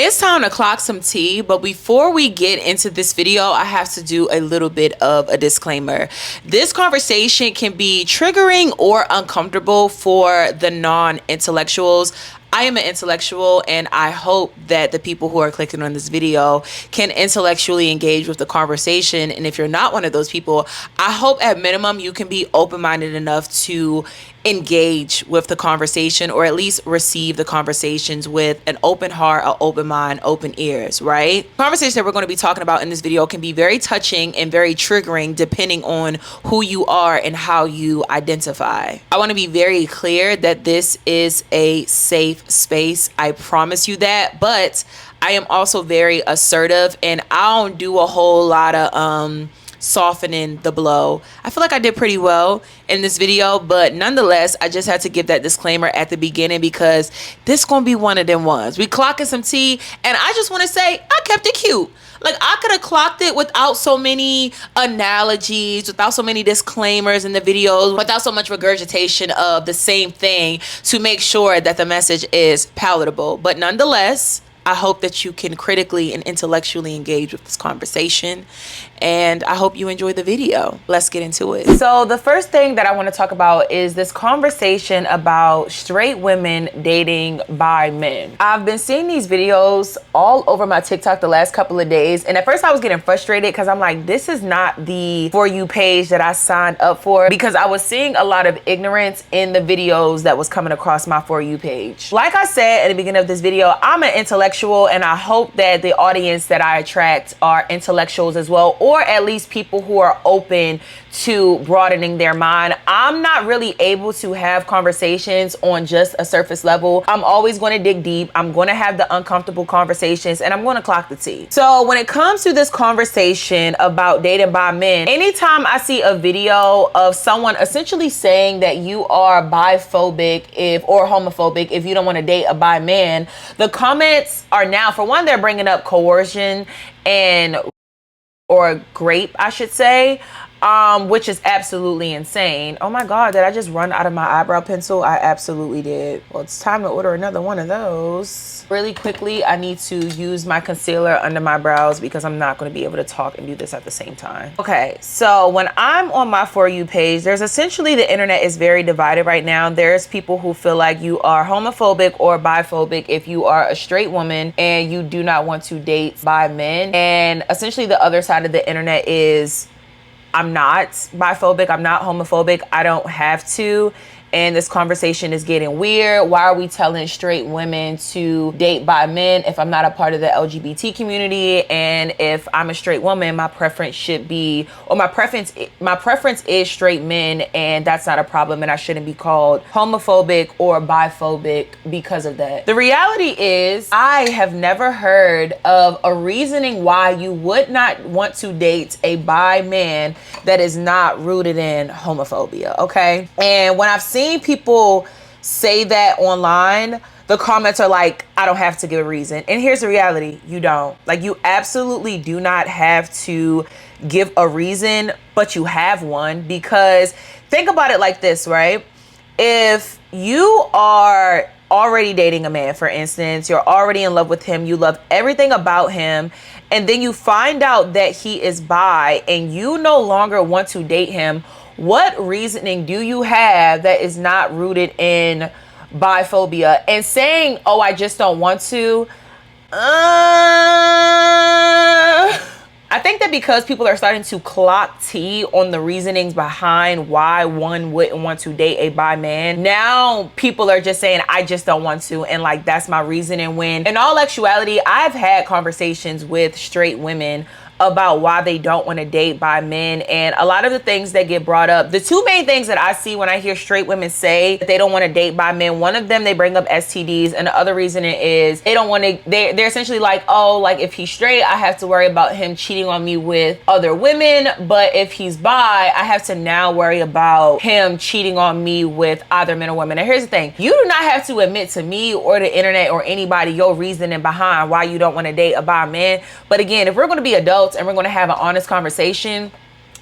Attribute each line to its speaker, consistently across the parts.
Speaker 1: It's time to clock some tea, but before we get into this video, I have to do a little bit of a disclaimer. This conversation can be triggering or uncomfortable for the non-intellectuals. I am an intellectual, and I hope that the people who are clicking on this video can intellectually engage with the conversation. And if you're not one of those people, I hope at minimum you can be open-minded enough to engage with the conversation, or at least receive the conversations with an open heart, an open mind, open ears, right? The conversation that we're going to be talking about in this video can be very touching and very triggering depending on who you are and how you identify. I want to be very clear that this is a safe space. I promise you that, but I am also very assertive, and I don't do a whole lot of softening the blow. I feel like I did pretty well in this video, but nonetheless, I just had to give that disclaimer at the beginning because this gonna be one of them ones. We clocking some tea, and I just want to say I kept it cute. Like, I could have clocked it without so many analogies, without so many disclaimers in the videos, without so much regurgitation of the same thing to make sure that the message is palatable. But nonetheless, I hope that you can critically and intellectually engage with this conversation, and I hope you enjoy the video. Let's get into it. So the first thing that I want to talk about is this conversation about straight women dating bi men. I've been seeing these videos all over my TikTok the last couple of days, and at first I was getting frustrated because I'm like, this is not the For You page that I signed up for, because I was seeing a lot of ignorance in the videos that was coming across my For You page. Like I said at the beginning of this video, I'm an intellectual, and I hope that the audience that I attract are intellectuals as well, or at least people who are open to broadening their mind. I'm not really able to have conversations on just a surface level. I'm always going to dig deep. I'm going to have the uncomfortable conversations, and I'm going to clock the tea. So when it comes to this conversation about dating bi men, anytime I see a video of someone essentially saying that you are biphobic or homophobic if you don't want to date a bi man, the comments are now, for one, they're bringing up coercion or grape, I should say, which is absolutely insane. Oh my God, did I just run out of my eyebrow pencil? I absolutely did. Well, it's time to order another one of those. Really quickly, I need to use my concealer under my brows because I'm not going to be able to talk and do this at the same time. Okay, so when I'm on my For You page, there's essentially, the internet is very divided right now. There's people who feel like you are homophobic or biphobic if you are a straight woman and you do not want to date bi men. And essentially the other side of the internet is, I'm not biphobic, I'm not homophobic, I don't have to. And this conversation is getting weird. Why are we telling straight women to date bi men if I'm not a part of the LGBT community? And if I'm a straight woman, my preference should be, or my preference is straight men, and that's not a problem, and I shouldn't be called homophobic or biphobic because of that. The reality is, I have never heard of a reasoning why you would not want to date a bi man that is not rooted in homophobia, okay? And when I've seen people say that online, the comments are like, I don't have to give a reason. And here's the reality, you don't. Like, you absolutely do not have to give a reason, but you have one. Because think about it like this, right? If you are already dating a man, for instance, you're already in love with him, you love everything about him, and then you find out that he is bi and you no longer want to date him, what reasoning do you have that is not rooted in biphobia? And saying, oh, I just don't want to, I think that because people are starting to clock tea on the reasonings behind why one wouldn't want to date a bi man, now people are just saying, I just don't want to, and like, that's my reasoning, when in all actuality, I've had conversations with straight women about why they don't want to date bi men, and a lot of the things that get brought up, the two main things that I see when I hear straight women say that they don't want to date bi men, one of them, they bring up STDs, and the other reason is they don't want to, they're essentially like, oh, like, if he's straight, I have to worry about him cheating on me with other women, but if he's bi, I have to now worry about him cheating on me with either men or women. And here's the thing, you do not have to admit to me or the internet or anybody your reasoning behind why you don't want to date a bi man. But again, if we're going to be adults and we're going to have an honest conversation,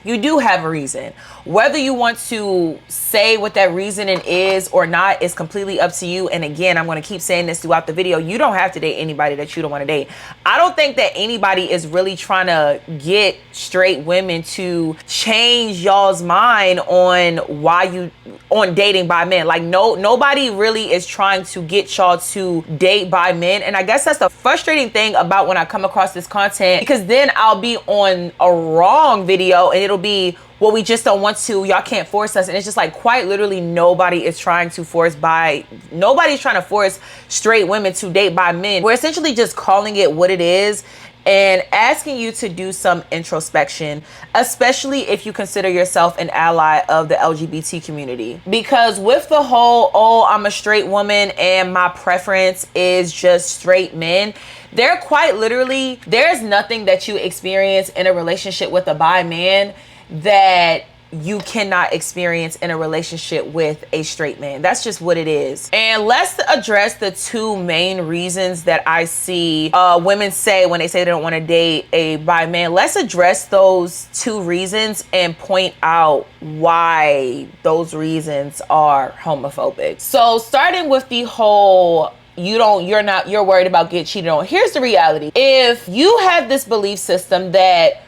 Speaker 1: you do have a reason. Whether you want to say what that reasoning is or not is completely up to you. And again, I'm going to keep saying this throughout the video. You don't have to date anybody that you don't want to date. I don't think that anybody is really trying to get straight women to change y'all's mind on dating by men. Like, nobody really is trying to get y'all to date by men. And I guess that's the frustrating thing about when I come across this content, because then I'll be on a wrong video and it'll be, well, we just don't want to, y'all can't force us. And it's just like, quite literally, nobody's trying to force straight women to date by men. We're essentially just calling it what it is and asking you to do some introspection, especially if you consider yourself an ally of the LGBT community. Because with the whole, oh, I'm a straight woman and my preference is just straight men, there's nothing that you experience in a relationship with a bi man that you cannot experience in a relationship with a straight man. That's just what it is. And let's address the two main reasons that I see women say when they say they don't want to date a bi man. Let's address those two reasons and point out why those reasons are homophobic. So starting with the whole, you're worried about getting cheated on. Here's the reality. If you have this belief system that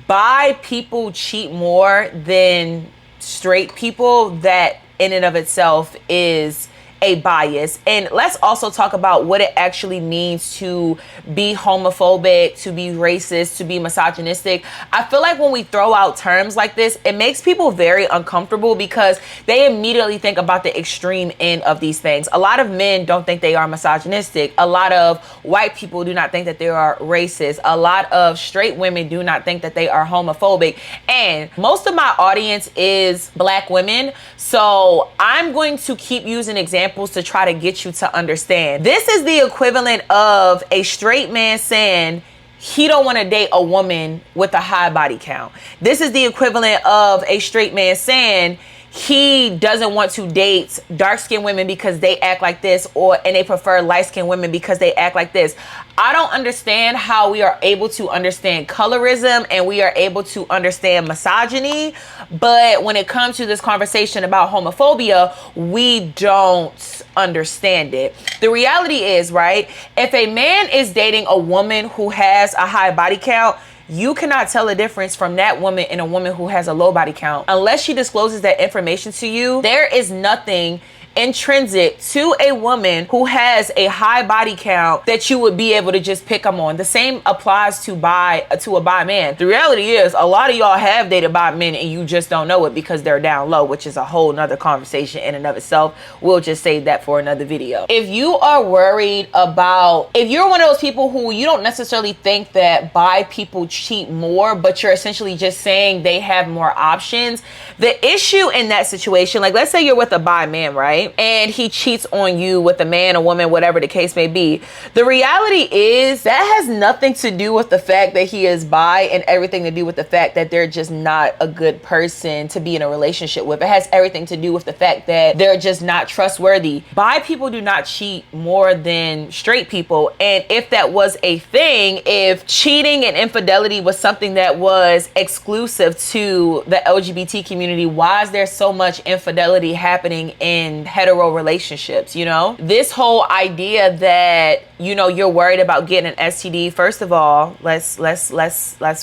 Speaker 1: bi people cheat more than straight people, that in and of itself is a bias. And let's also talk about what it actually means to be homophobic, to be racist, to be misogynistic. I feel like when we throw out terms like this, it makes people very uncomfortable because they immediately think about the extreme end of these things. A lot of men don't think they are misogynistic. A lot of white people do not think that they are racist. A lot of straight women do not think that they are homophobic. And most of my audience is Black women. So I'm going to keep using examples to try to get you to understand. This is the equivalent of a straight man saying he don't want to date a woman with a high body count. This is the equivalent of a straight man saying he doesn't want to date dark-skinned women because they act like this, and they prefer light-skinned women because they act like this. I don't understand how we are able to understand colorism and we are able to understand misogyny, but when it comes to this conversation about homophobia, we don't understand it. The reality is, right, if a man is dating a woman who has a high body count, you cannot tell a difference from that woman and a woman who has a low body count. Unless she discloses that information to you, there is nothing intrinsic to a woman who has a high body count that you would be able to just pick them on. The same applies to a bi man. The reality is a lot of y'all have dated bi men and you just don't know it because they're down low, which is a whole nother conversation in and of itself. We'll just save that for another video. If you are worried about, if you're one of those people who you don't necessarily think that bi people cheat more, but you're essentially just saying they have more options, the issue in that situation, like let's say you're with a bi man, right? And he cheats on you with a man, a woman, whatever the case may be. The reality is that has nothing to do with the fact that he is bi and everything to do with the fact that they're just not a good person to be in a relationship with. It has everything to do with the fact that they're just not trustworthy. Bi people do not cheat more than straight people. And if that was a thing, if cheating and infidelity was something that was exclusive to the LGBT community, why is there so much infidelity happening in hetero relationships? You know, this whole idea that, you know, you're worried about getting an STD. First of all, let's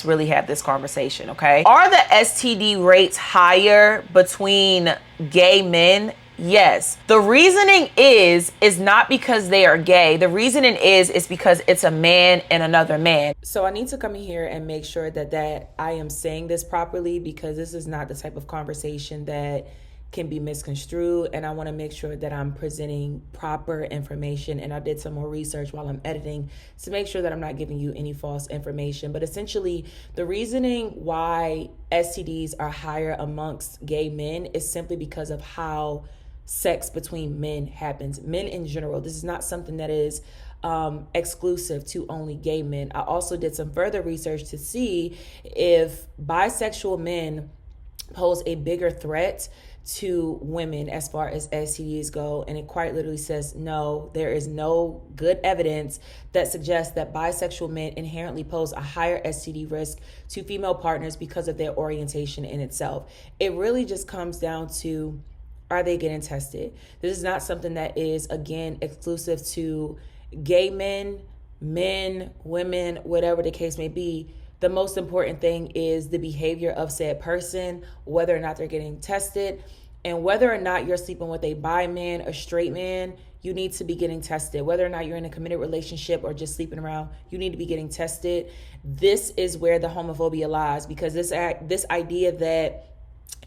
Speaker 1: really have this conversation, okay? Are the STD rates higher between gay men? Yes. The reasoning is not because they are gay. The reasoning is because it's a man and another man. So I need to come in here and make sure that I am saying this properly, because this is not the type of conversation that can be misconstrued, and I want to make sure that I'm presenting proper information. And I did some more research while I'm editing to make sure that I'm not giving you any false information. But essentially, the reasoning why STDs are higher amongst gay men is simply because of how sex between men happens. Men in general. This is not something that is exclusive to only gay men. I also did some further research to see if bisexual men pose a bigger threat to women as far as STDs go. And it quite literally says, no, there is no good evidence that suggests that bisexual men inherently pose a higher STD risk to female partners because of their orientation in itself. It really just comes down to, are they getting tested? This is not something that is, again, exclusive to gay men, women, whatever the case may be. The most important thing is the behavior of said person, whether or not they're getting tested, and whether or not you're sleeping with a bi man, a straight man, you need to be getting tested. Whether or not you're in a committed relationship or just sleeping around, you need to be getting tested. This is where the homophobia lies, because this idea that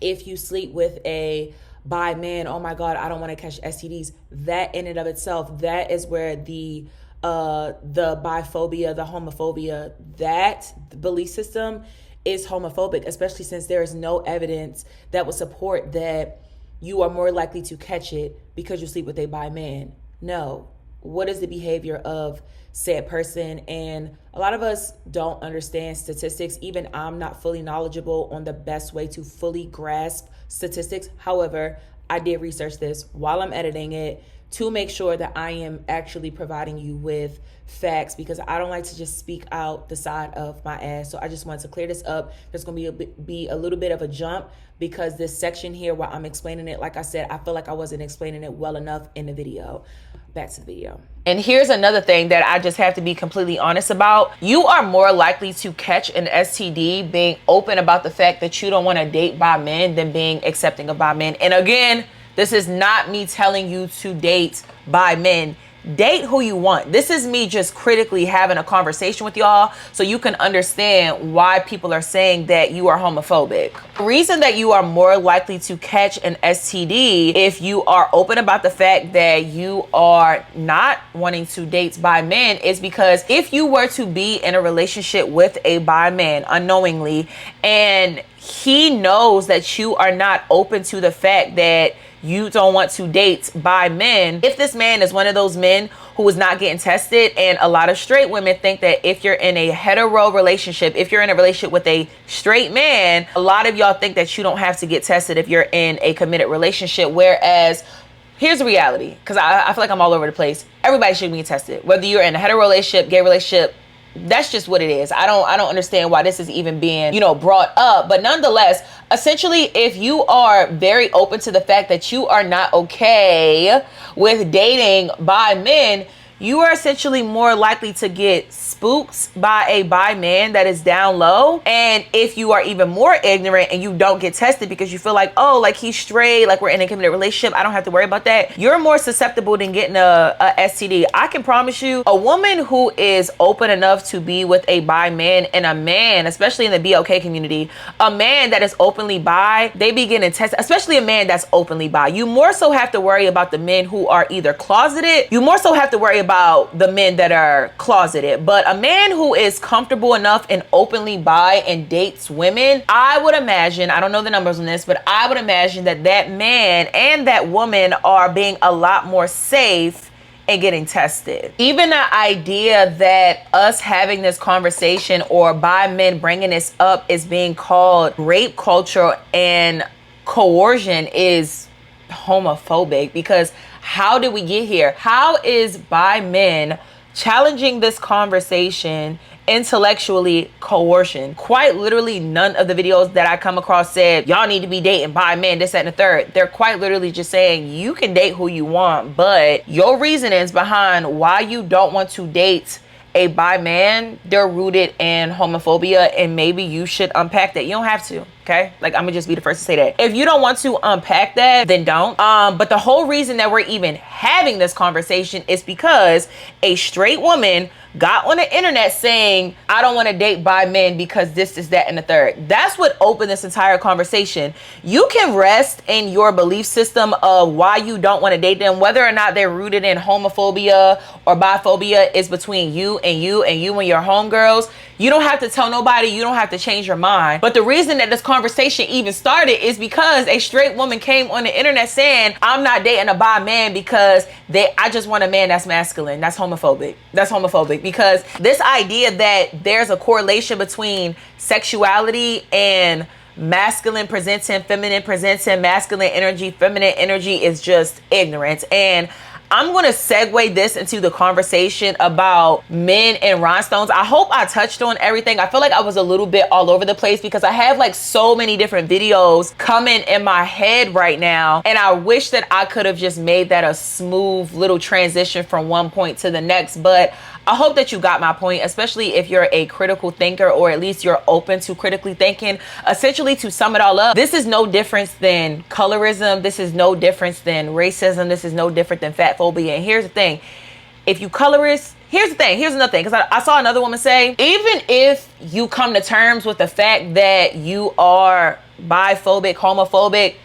Speaker 1: if you sleep with a bi man, oh my God, I don't want to catch STDs, that in and of itself, that is where the biphobia, the homophobia, that belief system is homophobic, especially since there is no evidence that would support that you are more likely to catch it because you sleep with a bi man. No. What is the behavior of said person? And a lot of us don't understand statistics. Even I'm not fully knowledgeable on the best way to fully grasp statistics. However, I did research this while I'm editing it to make sure that I am actually providing you with facts, because I don't like to just speak out the side of my ass. So I just wanted to clear this up. There's going to be a little bit of a jump, because this section here where I'm explaining it, like I said, I feel like I wasn't explaining it well enough in the video. Back to the video. And here's another thing that I just have to be completely honest about. You are more likely to catch an STD being open about the fact that you don't want to date bi men than being accepting of bi men. And again, this is not me telling you to date bi men. Date who you want. This is me just critically having a conversation with y'all so you can understand why people are saying that you are homophobic. The reason that you are more likely to catch an STD if you are open about the fact that you are not wanting to date bi men is because if you were to be in a relationship with a bi man unknowingly, and he knows that you are not open to the fact that you don't want to date bi men, if this man is one of those men who is not getting tested, and a lot of straight women think that if you're in a hetero relationship, if you're in a relationship with a straight man, a lot of y'all think that you don't have to get tested if you're in a committed relationship. Whereas here's the reality, because I feel like I'm all over the place. Everybody should be tested, whether you're in a hetero relationship, gay relationship. That's just what it is. I don't understand why this is even being, brought up. But nonetheless, essentially, if you are very open to the fact that you are not okay with dating bi men, you are essentially more likely to get spooked by a bi man that is down low. And if you are even more ignorant and you don't get tested because you feel like, oh, like he's straight, like we're in a committed relationship, I don't have to worry about that, you're more susceptible than getting a STD. I can promise you, a woman who is open enough to be with a bi man, and a man, especially in the BLK community, a man that is openly bi, they be getting tested, especially a man that's openly bi. You more so have to worry about the men who are either closeted. You more so have to worry about the men that are closeted. But a man who is comfortable enough and openly bi and dates women, I would imagine, I don't know the numbers on this, but I would imagine that that man and that woman are being a lot more safe and getting tested. Even the idea that us having this conversation or bi men bringing this up is being called rape culture and coercion is homophobic, because how did we get here? How is bi men challenging this conversation intellectually coercion? Quite literally, none of the videos that I come across said y'all need to be dating bi men, this, that, and the third. They're quite literally just saying you can date who you want, but your reasonings behind why you don't want to date a bi man, they're rooted in homophobia, and maybe you should unpack that. You don't have to, okay? Like, I'm gonna just be the first to say that. If you don't want to unpack that, then don't. But the whole reason that we're even having this conversation is because a straight woman got on the internet saying, I don't want to date bi men because this is that and the third. That's what opened this entire conversation. You can rest in your belief system of why you don't want to date them, whether or not they're rooted in homophobia or biphobia is between you and you and your homegirls. You don't have to tell nobody. You don't have to change your mind. But the reason that this conversation even started is because a straight woman came on the internet saying, I'm not dating a bi man because I just want a man that's masculine. That's homophobic. That's homophobic, because this idea that there's a correlation between sexuality and masculine presenting, feminine presenting, masculine energy, feminine energy is just ignorance. And I'm going to segue this into the conversation about men and rhinestones. I hope I touched on everything. I feel like I was a little bit all over the place because I have like so many different videos coming in my head right now. And I wish that I could have just made that a smooth little transition from one point to the next. But I hope that you got my point, especially if you're a critical thinker, or at least you're open to critically thinking. Essentially, to sum it all up, this is no difference than colorism. This is no difference than racism. This is no different than fat phobia. And here's the thing. If you colorist, here's another thing. Because I saw another woman say, even if you come to terms with the fact that you are biphobic, homophobic,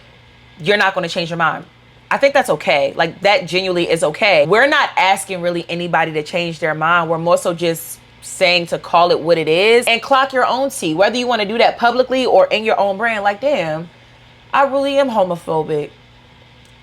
Speaker 1: you're not going to change your mind. I think that's okay. Like, that genuinely is okay. We're not asking really anybody to change their mind. We're more so just saying to call it what it is and clock your own tea, whether you want to do that publicly or in your own brand. Like, damn, I really am homophobic.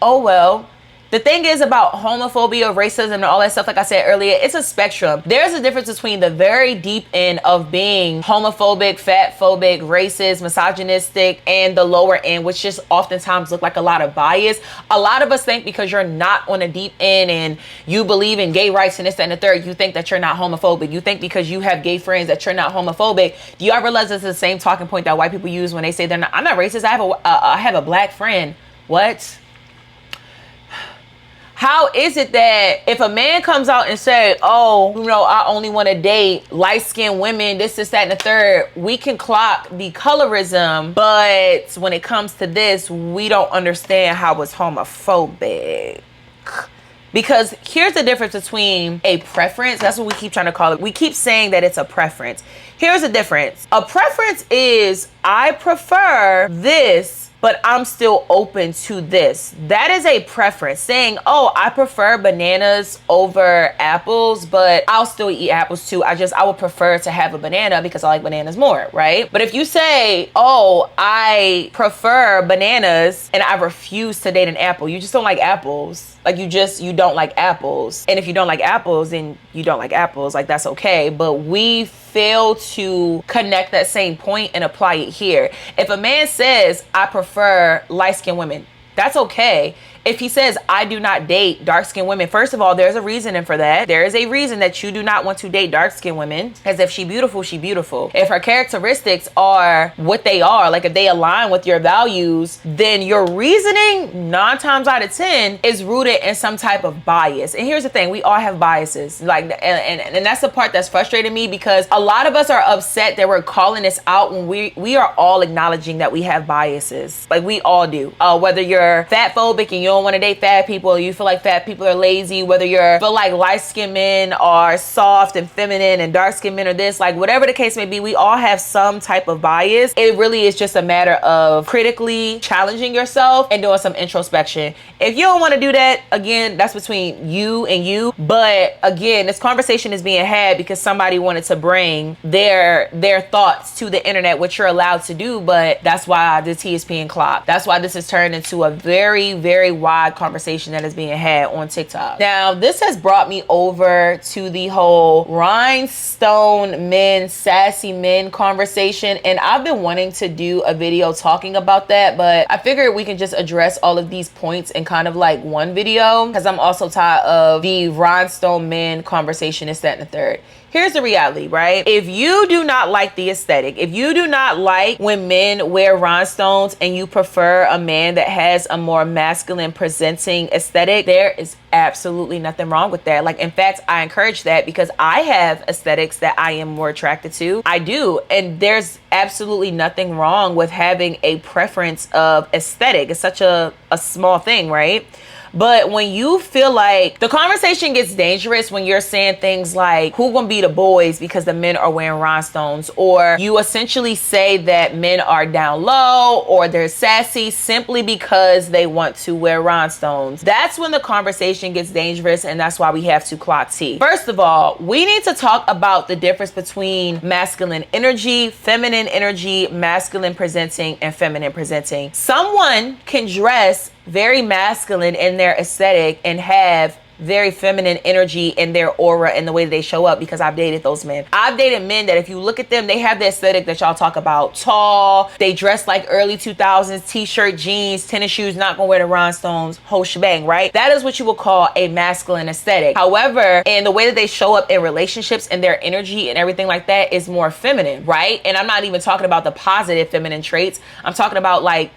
Speaker 1: Oh, well. The thing is about homophobia, racism, and all that stuff, like I said earlier, it's a spectrum. There's a difference between the very deep end of being homophobic, fatphobic, racist, misogynistic, and the lower end, which just oftentimes look like a lot of bias. A lot of us think because you're not on a deep end and you believe in gay rights and this, that, and the third, you think that you're not homophobic. You think because you have gay friends that you're not homophobic. Do y'all realize it's the same talking point that white people use when they say they're not? I'm not racist. I have a black friend. What? How is it that if a man comes out and say, oh, you know, I only want to date light-skinned women, this, that, and the third, we can clock the colorism, but when it comes to this, we don't understand how it's homophobic. Because here's the difference between a preference. That's what we keep trying to call it. We keep saying that it's a preference. Here's the difference. A preference is, I prefer this, but I'm still open to this. That is a preference. Saying, oh, I prefer bananas over apples, but I'll still eat apples too. I would prefer to have a banana because I like bananas more, right? But if you say, oh, I prefer bananas and I refuse to date an apple, you just don't like apples. Like, you don't like apples. And if you don't like apples, then you don't like apples. Like, that's okay. But we fail to connect that same point and apply it here. If a man says, I prefer light-skinned women, that's okay. If he says, I do not date dark-skinned women, first of all, there's a reasoning for that. There is a reason that you do not want to date dark-skinned women, because if she's beautiful, she's beautiful. If her characteristics are what they are, like if they align with your values, then your reasoning 9 times out of 10 is rooted in some type of bias. And here's the thing, we all have biases. Like, and that's the part that's frustrating me, because a lot of us are upset that we're calling this out when we are all acknowledging that we have biases. Like, we all do. Whether you're fat phobic and you don't want to date fat people, you feel like fat people are lazy, whether you feel like light-skinned men are soft and feminine and dark-skinned men are this, like whatever the case may be, we all have some type of bias. It really is just a matter of critically challenging yourself and doing some introspection. If you don't want to do that, again, that's between you and you. But again, this conversation is being had because somebody wanted to bring their thoughts to the internet, which you're allowed to do, but that's why the tea is being clocked. That's why this has turned into a very, very wide conversation that is being had on TikTok. Now, this has brought me over to the whole rhinestone men, sassy men conversation, and I've been wanting to do a video talking about that, but I figured we can just address all of these points in kind of like one video, because I'm also tired of the rhinestone men conversation, this, that, and the third. Here's the reality, right? If you do not like the aesthetic, if you do not like when men wear rhinestones and you prefer a man that has a more masculine presenting aesthetic, there is absolutely nothing wrong with that. Like, in fact, I encourage that because I have aesthetics that I am more attracted to. I do. And there's absolutely nothing wrong with having a preference of aesthetic. It's such a small thing, right? But when you feel like the conversation gets dangerous when you're saying things like, who gonna be the boys because the men are wearing rhinestones? Or you essentially say that men are down low or they're sassy simply because they want to wear rhinestones. That's when the conversation gets dangerous, and that's why we have to clock T. First of all, we need to talk about the difference between masculine energy, feminine energy, masculine presenting, and feminine presenting. Someone can dress very masculine in their aesthetic and have very feminine energy in their aura and the way that they show up, because I've dated those men. I've dated men that if you look at them, they have the aesthetic that y'all talk about. Tall, they dress like early 2000s, t-shirt, jeans, tennis shoes, not gonna wear the rhinestones, whole shebang, right? That is what you would call a masculine aesthetic. However, in the way that they show up in relationships and their energy and everything like that is more feminine, right? And I'm not even talking about the positive feminine traits. I'm talking about like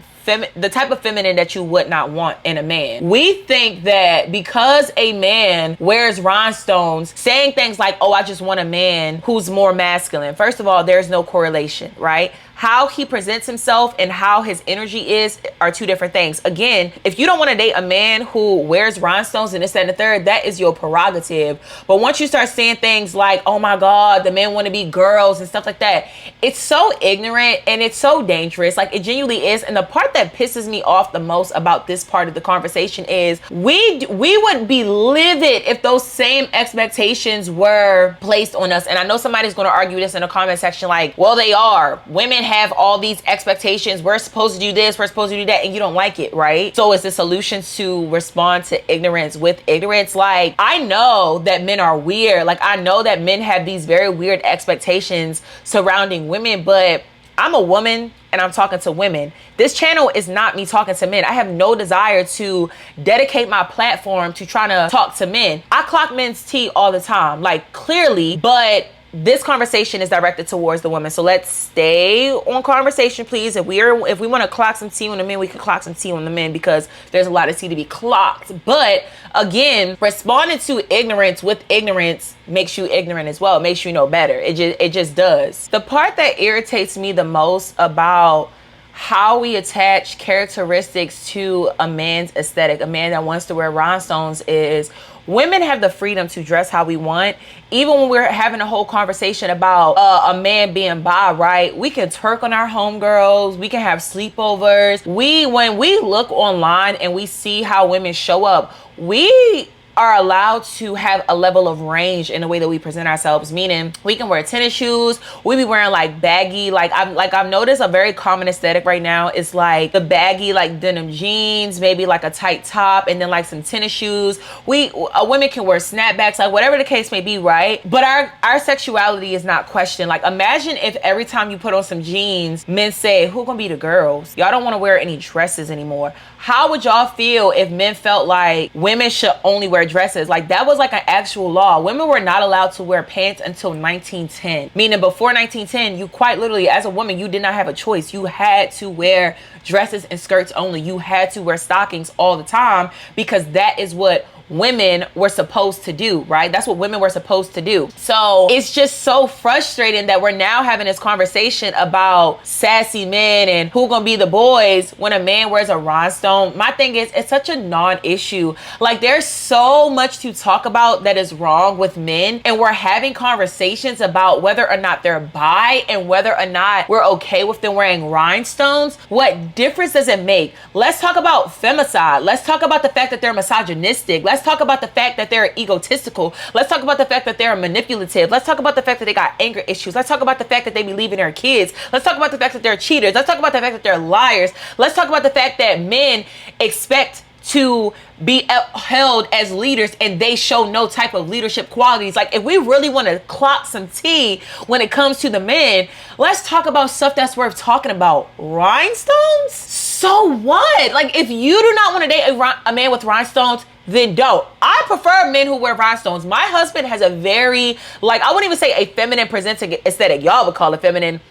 Speaker 1: the type of feminine that you would not want in a man. We think that because a man wears rhinestones, saying things like, oh, I just want a man who's more masculine. First of all, there's no correlation, right? How he presents himself and how his energy is are two different things. Again, if you don't want to date a man who wears rhinestones and this, that, and the third, that is your prerogative. But once you start saying things like, oh my God, the men want to be girls and stuff like that, it's so ignorant and it's so dangerous. Like, it genuinely is. And the part that pisses me off the most about this part of the conversation is we would be livid if those same expectations were placed on us. And I know somebody's going to argue this in the comment section like, well, they are. Women have all these expectations. We're supposed to do this, we're supposed to do that, and you don't like it, right? So is the solution to respond to ignorance with ignorance? Like, I know that men are weird. Like, I know that men have these very weird expectations surrounding women, but I'm a woman and I'm talking to women. This channel is not me talking to men. I have no desire to dedicate my platform to trying to talk to men. I clock men's tea all the time, like, clearly, but this conversation is directed towards the women. So let's stay on conversation, please. If we want to clock some tea on the men, we can clock some tea on the men, because there's a lot of tea to be clocked. But again, responding to ignorance with ignorance makes you ignorant as well. It makes you know better. It just does. The part that irritates me the most about how we attach characteristics to a man's aesthetic, a man that wants to wear rhinestones, is women have the freedom to dress how we want. Even when we're having a whole conversation about a man being bi, right? We can twerk on our homegirls. We can have sleepovers. When we look online and we see how women show up, we are allowed to have a level of range in the way that we present ourselves, meaning we can wear tennis shoes. We be wearing like baggy, I've noticed a very common aesthetic right now is like the baggy, like denim jeans, maybe like a tight top, and then like some tennis shoes. Women can wear snapbacks, like whatever the case may be, right? But our sexuality is not questioned. Like, imagine if every time you put on some jeans, men say, who gonna be the girls? Y'all don't want to wear any dresses anymore. How would y'all feel if men felt like women should only wear dresses? Like, that was like an actual law. Women were not allowed to wear pants until 1910. Meaning before 1910, you quite literally, as a woman, you did not have a choice. You had to wear dresses and skirts only. You had to wear stockings all the time, because that is what women were supposed to do, right? That's what women were supposed to do. So it's just so frustrating that we're now having this conversation about sassy men and who gonna be the boys when a man wears a rhinestone. My thing is, it's such a non-issue. Like, there's so much to talk about that is wrong with men, and we're having conversations about whether or not they're bi and whether or not we're okay with them wearing rhinestones. What difference does it make? Let's talk about femicide. Let's talk about the fact that they're misogynistic. Let's talk about the fact that they're egotistical. Let's talk about the fact that they're manipulative. Let's talk about the fact that they got anger issues. Let's talk about the fact that they be leaving their kids. Let's talk about the fact that they're cheaters. Let's talk about the fact that they're liars. Let's talk about the fact that men expect to be held as leaders and they show no type of leadership qualities. Like, if we really want to clock some tea when it comes to the men, let's talk about stuff that's worth talking about. Rhinestones? So what? Like, if you do not want to date a man with rhinestones, then don't. I prefer men who wear rhinestones. My husband has a very, like, I wouldn't even say a feminine presenting aesthetic. Y'all would call it feminine,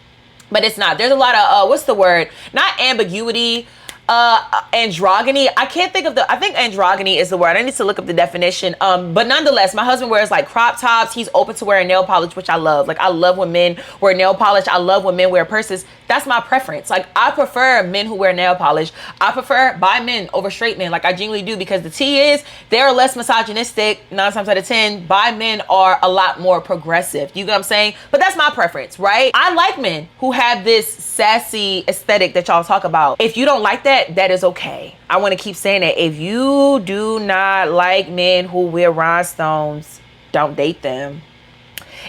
Speaker 1: but it's not. There's a lot of, what's the word? Not ambiguity, androgyny. I can't think of I think androgyny is the word. I need to look up the definition. But nonetheless, my husband wears like crop tops. He's open to wearing nail polish, which I love. Like, I love when men wear nail polish. I love when men wear purses. That's my preference. Like, I prefer men who wear nail polish. I prefer bi men over straight men. Like, I genuinely do, because the tea is they're less misogynistic. 9 times out of 10, bi men are a lot more progressive. You get what I'm saying? But that's my preference, right? I like men who have this sassy aesthetic that y'all talk about. If you don't like that, that is okay. I want to keep saying that. If you do not like men who wear rhinestones, don't date them.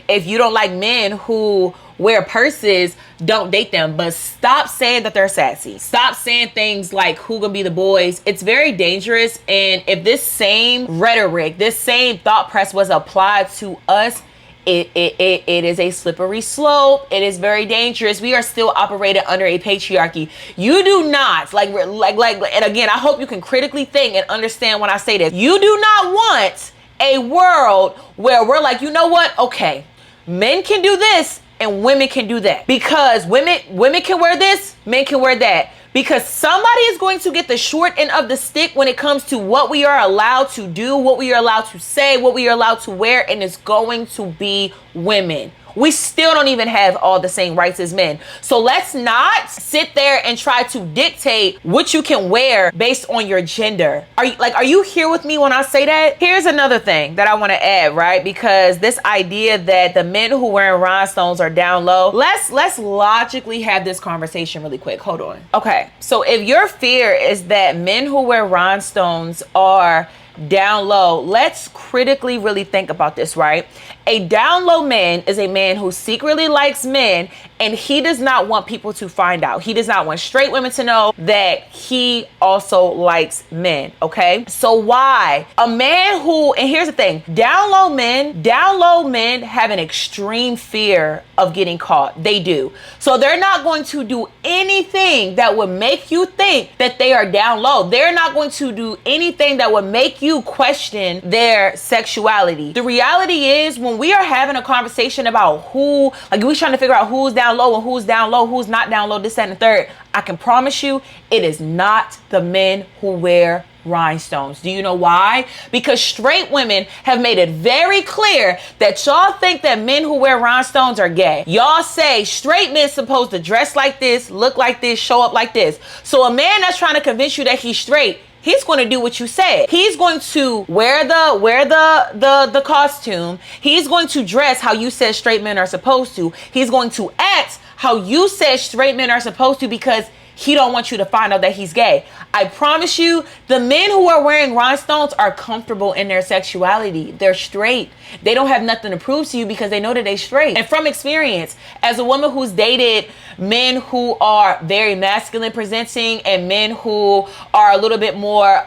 Speaker 1: If you don't like men who wear purses, don't date them. But stop saying that they're sassy. Stop saying things like who gonna be the boys. It's very dangerous. And if this same rhetoric, this same thought press was applied to us, it is a slippery slope. It is very dangerous. We are still operating under a patriarchy. You do not like, and again, I hope you can critically think and understand when I say this. You do not want a world where we're like, you know what? Okay, men can do this and women can do that, because women can wear this, men can wear that. Because somebody is going to get the short end of the stick when it comes to what we are allowed to do, what we are allowed to say, what we are allowed to wear, and it's going to be women. We still don't even have all the same rights as men. So let's not sit there and try to dictate what you can wear based on your gender. Are you here with me when I say that? Here's another thing that I want to add, right? Because this idea that the men who wear rhinestones are down low, let's logically have this conversation really quick. Hold on. Okay, so if your fear is that men who wear rhinestones are down low, let's critically really think about this, right? A down low man is a man who secretly likes men, and he does not want people to find out. He does not want straight women to know that he also likes men, okay? So why? A man who, and here's the thing, down low men have an extreme fear of getting caught. They do. So they're not going to do anything that would make you think that they are down low. They're not going to do anything that would make you question their sexuality. The reality is, when we are having a conversation about who, like, we're trying to figure out who's down low and who's down low, who's not down low, this, that, and the third, I can promise you it is not the men who wear rhinestones. Do you know why? Because straight women have made it very clear that y'all think that men who wear rhinestones are gay. Y'all say straight men supposed to dress like this, look like this, show up like this. So a man that's trying to convince you that he's straight, he's going to do what you said. He's going to wear the costume. He's going to dress how you said straight men are supposed to. He's going to act how you said straight men are supposed to, because he don't want you to find out that he's gay. I promise you, the men who are wearing rhinestones are comfortable in their sexuality. They're straight. They don't have nothing to prove to you because they know that they're straight. And from experience, as a woman who's dated men who are very masculine presenting and men who are a little bit more,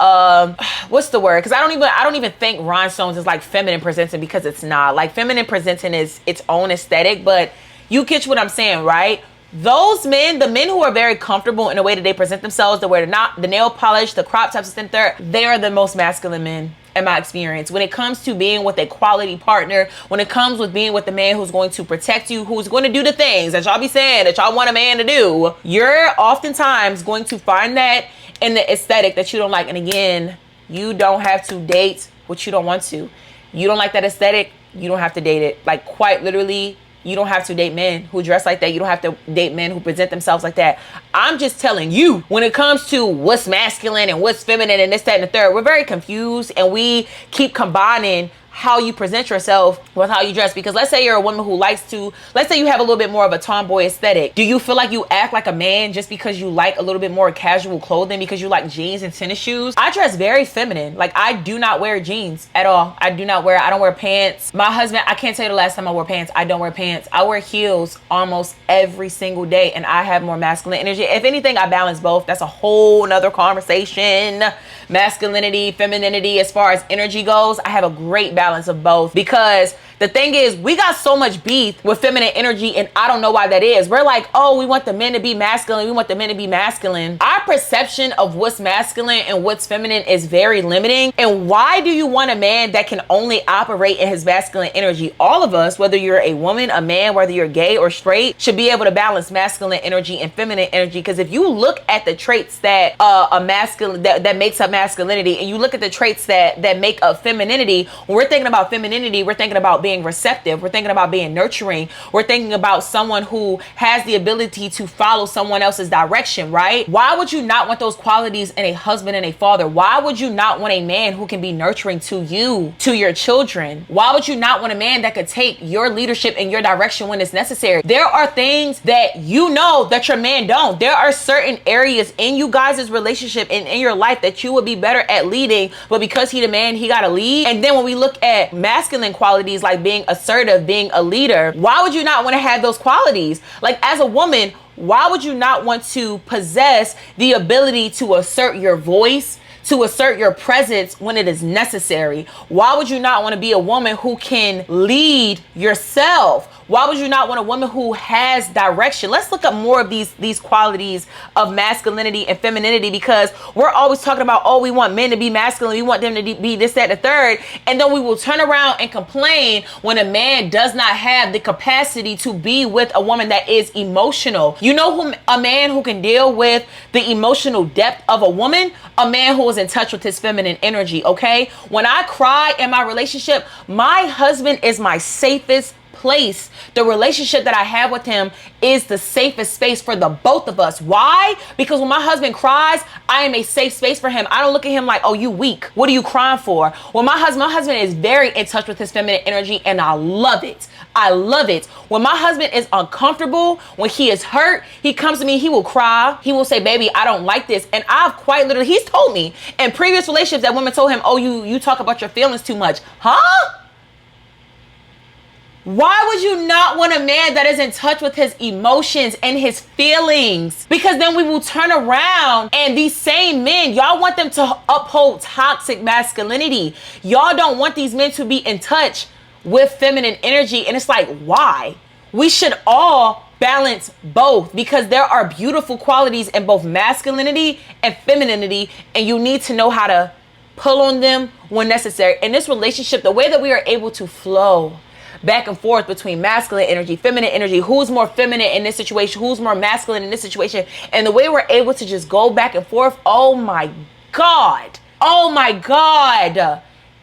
Speaker 1: what's the word? Because I don't even think rhinestones is like feminine presenting, because it's not. Like, feminine presenting is its own aesthetic, but you catch what I'm saying, right? Those men, the men who are very comfortable in the way that they present themselves, the way the nail polish, the crop tops, and they are the most masculine men in my experience. When it comes to being with a quality partner, when it comes with being with the man who's going to protect you, who's going to do the things that y'all be saying that y'all want a man to do, you're oftentimes going to find that in the aesthetic that you don't like. And again, you don't have to date what you don't want to. You don't like that aesthetic, you don't have to date it. Like, quite literally, you don't have to date men who dress like that. You don't have to date men who present themselves like that. I'm just telling you, when it comes to what's masculine and what's feminine and this, that, and the third, we're very confused, and we keep combining how you present yourself with how you dress. Because let's say you're a woman who let's say you have a little bit more of a tomboy aesthetic. Do you feel like you act like a man just because you like a little bit more casual clothing, because you like jeans and tennis shoes? I dress very feminine. Like, I do not wear jeans at all. I don't wear pants. My husband, I can't tell you the last time I wore pants. I don't wear pants. I wear heels almost every single day, and I have more masculine energy. If anything, I balance both. That's a whole nother conversation. Masculinity, femininity, as far as energy goes, I have a great balance of both. Because the thing is, we got so much beef with feminine energy, and I don't know why that is. We're like, oh, we want the men to be masculine. We want the men to be masculine. Our perception of what's masculine and what's feminine is very limiting. And why do you want a man that can only operate in his masculine energy? All of us, whether you're a woman, a man, whether you're gay or straight, should be able to balance masculine energy and feminine energy. Because if you look at the traits that that makes up masculinity, and you look at the traits that make up femininity, when we're thinking about femininity, we're thinking about being receptive, we're thinking about being nurturing, we're thinking about someone who has the ability to follow someone else's direction, right? Why would you not want those qualities in a husband and a father? Why would you not want a man who can be nurturing to you, to your children? Why would you not want a man that could take your leadership in your direction when it's necessary? There are things that you know that your man don't. There are certain areas in you guys' relationship and in your life that you would be better at leading, but because he the man, he gotta lead. And then when we look at masculine qualities like like being assertive, being a leader, why would you not want to have those qualities? Like as a woman, why would you not want to possess the ability to assert your voice, to assert your presence when it is necessary? Why would you not want to be a woman who can lead yourself? Why would you not want a woman who has direction? Let's look up more of these qualities of masculinity and femininity, because we're always talking about, oh, we want men to be masculine, we want them to be this, that, and the third, and then we will turn around and complain when a man does not have the capacity to be with a woman that is emotional. You know who a man who can deal with the emotional depth of a woman? A man who is in touch with his feminine energy, okay? When I cry in my relationship, my husband is my safest place. The relationship that I have with him is the safest space for the both of us. Why? Because when my husband cries, I am a safe space for him. I don't look at him like, oh, you weak. What are you crying for? Well, my husband is very in touch with his feminine energy, and I love it. I love it. When my husband is uncomfortable, when he is hurt, he comes to me, he will cry. He will say, baby, I don't like this. And I've quite literally, he's told me in previous relationships that women told him, oh, you talk about your feelings too much. Huh? Why would you not want a man that is in touch with his emotions and his feelings? Because then we will turn around and these same men, y'all want them to uphold toxic masculinity. Y'all don't want these men to be in touch with feminine energy. And it's like, why? We should all balance both, because there are beautiful qualities in both masculinity and femininity, and you need to know how to pull on them when necessary. In this relationship, the way that we are able to flow back and forth between masculine energy, feminine energy, who's more feminine in this situation, who's more masculine in this situation, and the way we're able to just go back and forth, oh my God,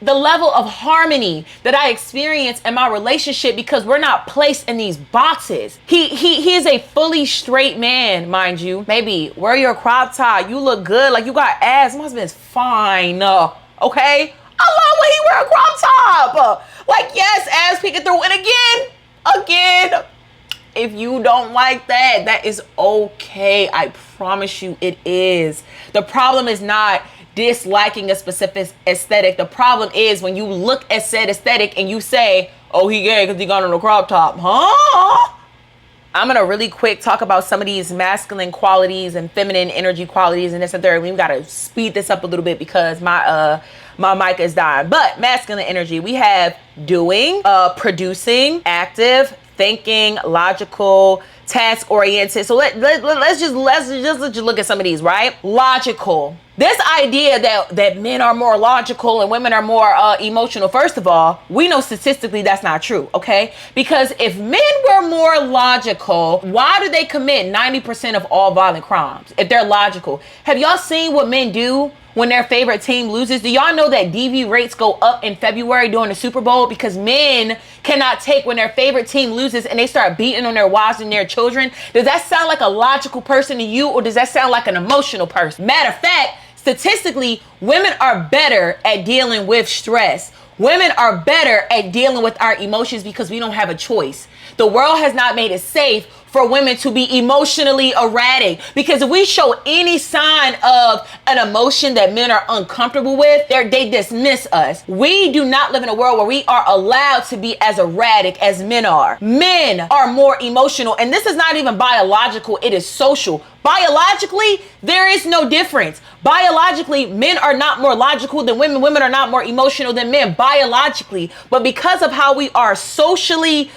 Speaker 1: the level of harmony that I experience in my relationship, because we're not placed in these boxes. He is a fully straight man, mind you. Maybe wear your crop top, you look good, like you got ass. My husband is fine, okay? I love when he wear a crop top. Like, yes, ass peeking through. And again, if you don't like that, that is okay. I promise you it is. The problem is not disliking a specific aesthetic. The problem is when you look at said aesthetic and you say, oh, he gay because he got on a crop top. Huh? I'm going to really quick talk about some of these masculine qualities and feminine energy qualities and this and third. We got to speed this up a little bit because my mic is dying. But masculine energy, we have doing, producing, active, thinking, logical, task oriented. So let's just look at some of these, right? Logical. This idea that men are more logical and women are more emotional. First of all, we know statistically that's not true, okay? Because if men were more logical, why do they commit 90% of all violent crimes if they're logical? Have y'all seen what men do when their favorite team loses? Do y'all know that DV rates go up in February during the Super Bowl? Because men cannot take when their favorite team loses and they start beating on their wives and their children. Does that sound like a logical person to you, or does that sound like an emotional person? Matter of fact, statistically, women are better at dealing with stress. Women are better at dealing with our emotions because we don't have a choice. The world has not made it safe for women to be emotionally erratic, because if we show any sign of an emotion that men are uncomfortable with, they dismiss us. We do not live in a world where we are allowed to be as erratic as men are. Men are more emotional, and this is not even biological, it is social. Biologically, there is no difference. Biologically, men are not more logical than women. Women are not more emotional than men biologically. But because of how we are socially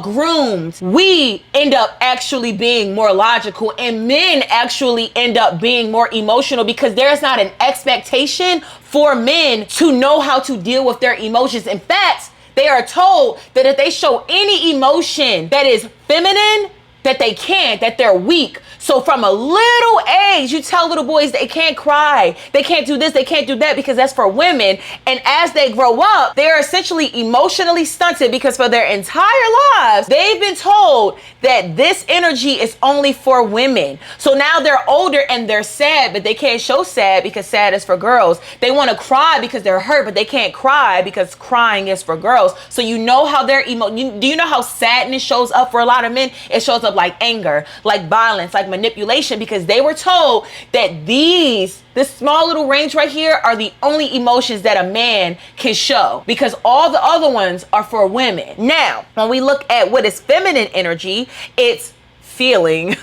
Speaker 1: groomed, we end up actually being more logical, and men actually end up being more emotional because there's not an expectation for men to know how to deal with their emotions. In fact, they are told that if they show any emotion that is feminine, that they're weak. So from a little age, you tell little boys they can't cry, they can't do this, they can't do that, because that's for women. And as they grow up, they're essentially emotionally stunted because for their entire lives, they've been told that this energy is only for women. So now they're older and they're sad, but they can't show sad because sad is for girls. They want to cry because they're hurt, but they can't cry because crying is for girls. So you know how they're do you know how sadness shows up for a lot of men? It shows up like anger, like violence, like manipulation, because they were told that this small little range right here are the only emotions that a man can show, because all the other ones are for women. Now, when we look at what is feminine energy, it's feeling,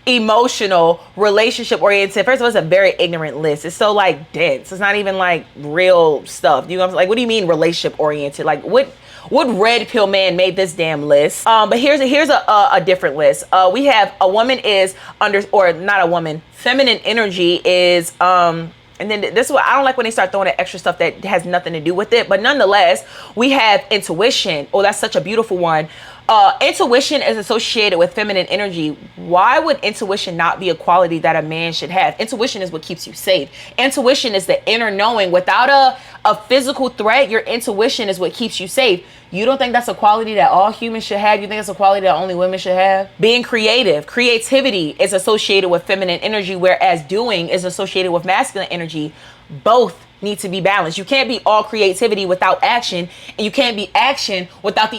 Speaker 1: emotional, relationship oriented. First of all, it's a very ignorant list. It's so like dense. It's not even like real stuff. You know what I'm saying? Like, what do you mean relationship oriented? Like, what red pill man made this damn list? But here's a different list. We have a woman is or not a woman, feminine energy is and then this is what I don't like, when they start throwing in extra stuff that has nothing to do with it. But nonetheless, we have intuition. Oh, that's such a beautiful one. Intuition is associated with feminine energy. Why would intuition not be a quality that a man should have? Intuition is what keeps you safe. Intuition is the inner knowing. Without a physical threat, your intuition is what keeps you safe. You don't think that's a quality that all humans should have? You think it's a quality that only women should have? Being creative. Creativity is associated with feminine energy, whereas doing is associated with masculine energy. Both need to be balanced. You can't be all creativity without action, and you can't be action without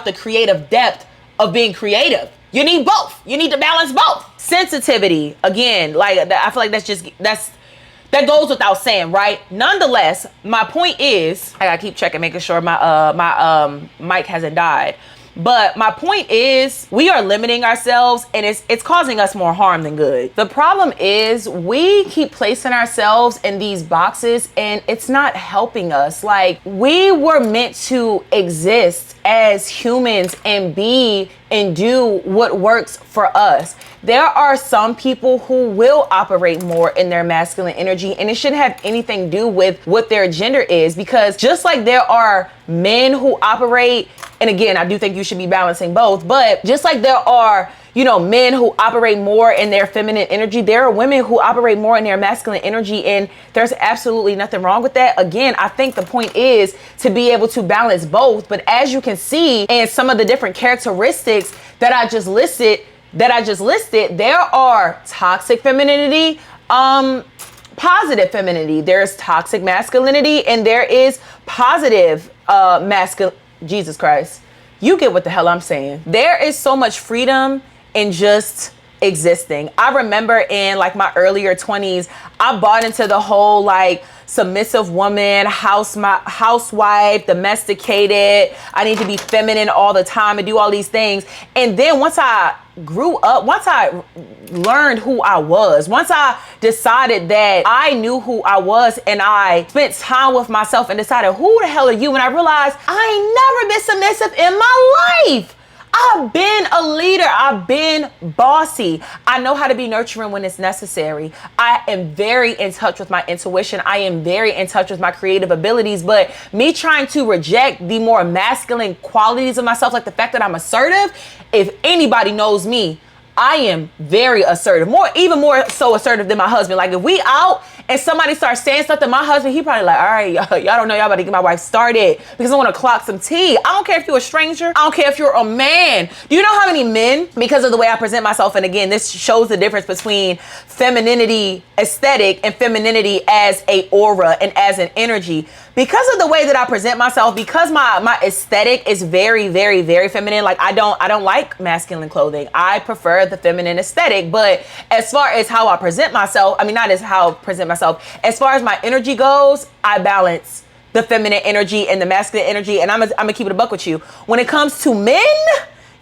Speaker 1: the creative depth of being creative. You need both. You need to balance both. Sensitivity, again, like I feel like that goes without saying, right? Nonetheless, my point is, I gotta keep checking, making sure my mic hasn't died. But my point is, we are limiting ourselves, and it's causing us more harm than good. The problem is we keep placing ourselves in these boxes, and it's not helping us. Like, we were meant to exist as humans and be and do what works for us. There are some people who will operate more in their masculine energy, and it shouldn't have anything to do with what their gender is, because just like there are men who operate, and again, I do think you should be balancing both, but just like there are, men who operate more in their feminine energy, there are women who operate more in their masculine energy, and there's absolutely nothing wrong with that. Again, I think the point is to be able to balance both, but as you can see, and some of the different characteristics that I just listed, there are toxic femininity, positive femininity. There's toxic masculinity, and there is positive masculine. Jesus Christ, you get what the hell I'm saying. There is so much freedom in just existing. I remember in like my earlier 20s, I bought into the whole like submissive woman, housewife, domesticated. I need to be feminine all the time and do all these things. And then once I grew up, once I learned who I was, once I decided that I knew who I was, and I spent time with myself and decided, who the hell are you? And I realized I ain't never been submissive in my life. I've been a leader. I've been bossy. I know how to be nurturing when it's necessary. I am very in touch with my intuition. I am very in touch with my creative abilities. But me trying to reject the more masculine qualities of myself, like the fact that I'm assertive, if anybody knows me, I am very assertive, even more so assertive than my husband. Like, if we out and somebody starts saying something, my husband, he probably like, all right, y'all don't know, y'all about to get my wife started because I want to clock some tea. I don't care if you're a stranger. I don't care if you're a man. Do you know how many men, because of the way I present myself, and again, this shows the difference between femininity aesthetic and femininity as a aura and as an energy. Because of the way that I present myself, because my aesthetic is very, very, very feminine. Like, I don't like masculine clothing. I prefer the feminine aesthetic. But as far as how I present myself, I mean, not as how I present myself, as far as my energy goes, I balance the feminine energy and the masculine energy. And I'm gonna keep it a buck with you. When it comes to men,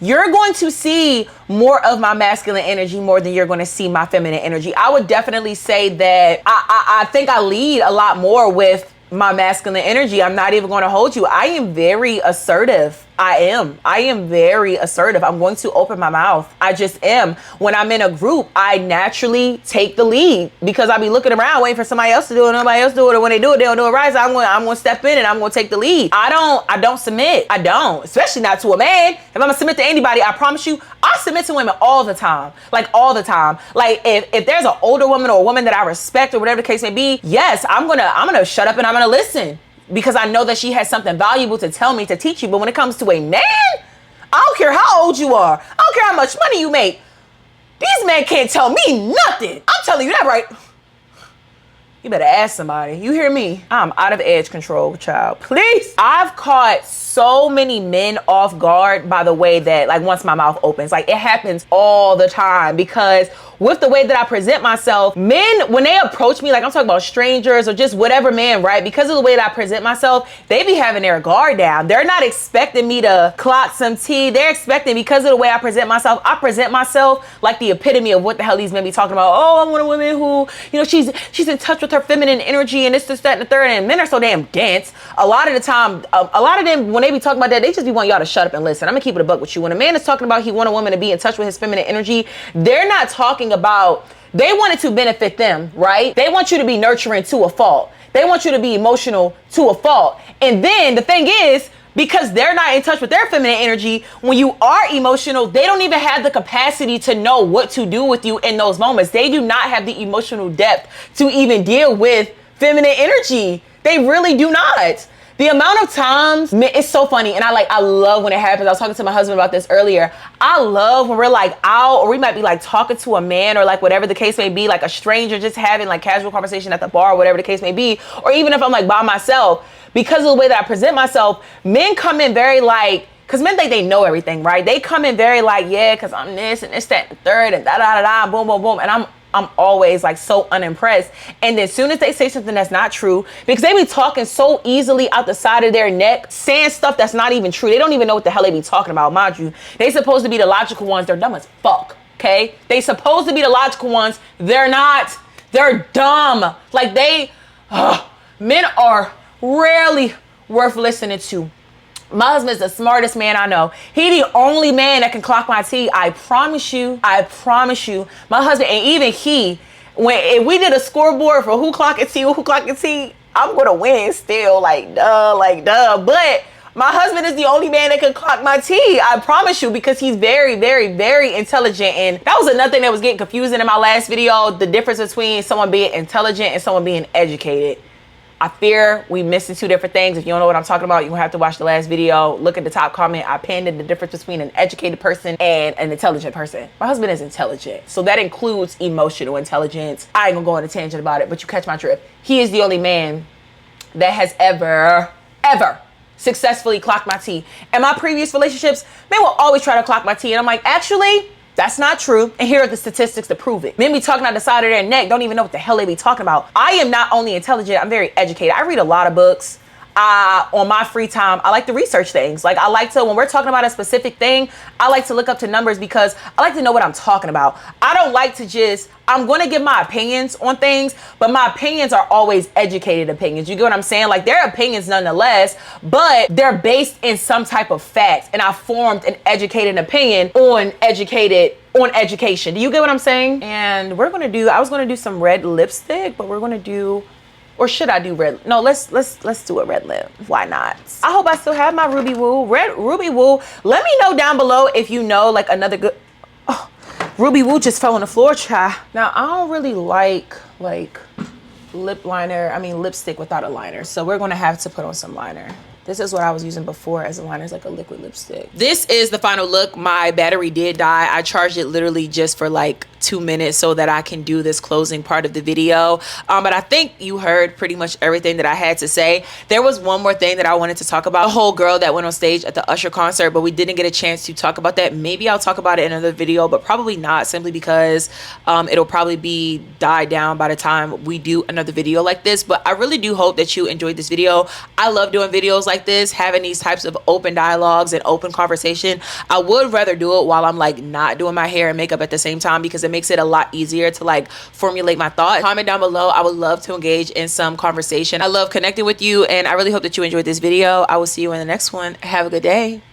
Speaker 1: you're going to see more of my masculine energy more than you're going to see my feminine energy. I would definitely say that I think I lead a lot more with my masculine energy. I'm not even going to hold you. I am very assertive. I am very assertive. I'm going to open my mouth. I just am. When I'm in a group, I naturally take the lead because I be looking around waiting for somebody else to do it. Nobody else do it. Or when they do it, they don't do it right. So I'm going to step in and I'm going to take the lead. I don't submit. I don't, especially not to a man. If I'm going to submit to anybody, I promise you, I submit to women all the time. Like, all the time. Like, if there's an older woman or a woman that I respect or whatever the case may be, yes, I'm going to shut up and I'm going to listen. Because I know that she has something valuable to tell me, to teach you. But when it comes to a man, I don't care how old you are. I don't care how much money you make. These men can't tell me nothing. I'm telling you that right. You better ask somebody. You hear me? I'm out of edge control, child. Please. I've caught so many men off guard by the way that, like, once my mouth opens, like, it happens all the time, because with the way that I present myself, men, when they approach me, like, I'm talking about strangers or just whatever man, right? Because of the way that I present myself, they be having their guard down. They're not expecting me to clock some tea. They're expecting, because of the way I present myself like the epitome of what the hell these men be talking about. Oh, I'm one of the women who, you know, she's in touch with her feminine energy and this, that, and the third. And men are so damn dense. A lot of the time, a lot of them, when they be talking about that, they just be wanting y'all to shut up and listen. I'm gonna keep it a buck with you. When a man is talking about he want a woman to be in touch with his feminine energy, they're not talking about, they want it to benefit them, right? They want you to be nurturing to a fault. They want you to be emotional to a fault. And then the thing is, because they're not in touch with their feminine energy, when you are emotional, they don't even have the capacity to know what to do with you in those moments. They do not have the emotional depth to even deal with feminine energy. They really do not. The amount of times, it's so funny. And I love when it happens. I was talking to my husband about this earlier. I love when we're like out, or we might be like talking to a man, or like whatever the case may be, like a stranger, just having like casual conversation at the bar, or whatever the case may be. Or even if I'm like by myself, because of the way that I present myself, men come in very like, because men think they know everything, right? They come in very like, yeah, because I'm this and this, that, and the third, and da-da-da-da, boom, boom, boom. And I'm always like so unimpressed. And then as soon as they say something that's not true, because they be talking so easily out the side of their neck, saying stuff that's not even true. They don't even know what the hell they be talking about, mind you. They supposed to be the logical ones. They're dumb as fuck, okay? They supposed to be the logical ones. They're not. They're dumb. Like men are rarely worth listening to. My husband's the smartest man I know. He the only man that can clock my tea. I promise you. I promise you. My husband, and even he, if we did a scoreboard for who clocking tea, I'm gonna win still. Like duh. But my husband is the only man that can clock my tea. I promise you, because he's very, very, very intelligent. And that was another thing that was getting confusing in my last video. The difference between someone being intelligent and someone being educated. I fear we missing two different things. If you don't know what I'm talking about, you're gonna have to watch the last video. Look at the top comment. I pinned the difference between an educated person and an intelligent person. My husband is intelligent. So that includes emotional intelligence. I ain't gonna go on a tangent about it, but you catch my drift. He is the only man that has ever successfully clocked my tea. And my previous relationships, men will always try to clock my tea. And I'm like, actually, that's not true. And here are the statistics to prove it. Men be talking out the side of their neck, don't even know what the hell they be talking about. I am not only intelligent, I'm very educated. I read a lot of books. On my free time, I like to research things. Like I like to, when we're talking about a specific thing, I like to look up to numbers, because I like to know what I'm talking about. I don't like to just, I'm going to give my opinions on things, but my opinions are always educated opinions. You get what I'm saying? Like they're opinions nonetheless, but they're based in some type of facts. And I formed an educated opinion on education. Do you get what I'm saying? And I was going to do some red lipstick, but we're going to do, or should I do red? No, let's do a red lip. Why not? I hope I still have my Ruby Woo. Ruby Woo. Let me know down below if you know like another good. Oh, Ruby Woo just fell on the floor, child. Now I don't really like lipstick without a liner. So we're gonna have to put on some liner. This is what I was using before as a liner, is like a liquid lipstick. This is the final look. My battery did die. I charged it literally just for like 2 minutes so that I can do this closing part of the video. But I think you heard pretty much everything that I had to say. There was one more thing that I wanted to talk about. The whole girl that went on stage at the Usher concert, but we didn't get a chance to talk about that. Maybe I'll talk about it in another video, but probably not, simply because it'll probably be died down by the time we do another video like this. But I really do hope that you enjoyed this video. I love doing videos like this, having these types of open dialogues and open conversation. I would rather do it while I'm like not doing my hair and makeup at the same time, because it makes it a lot easier to like formulate my thoughts. Comment down below. I would love to engage in some conversation. I love connecting with you, and I really hope that you enjoyed this video. I will see you in the next one. Have a good day.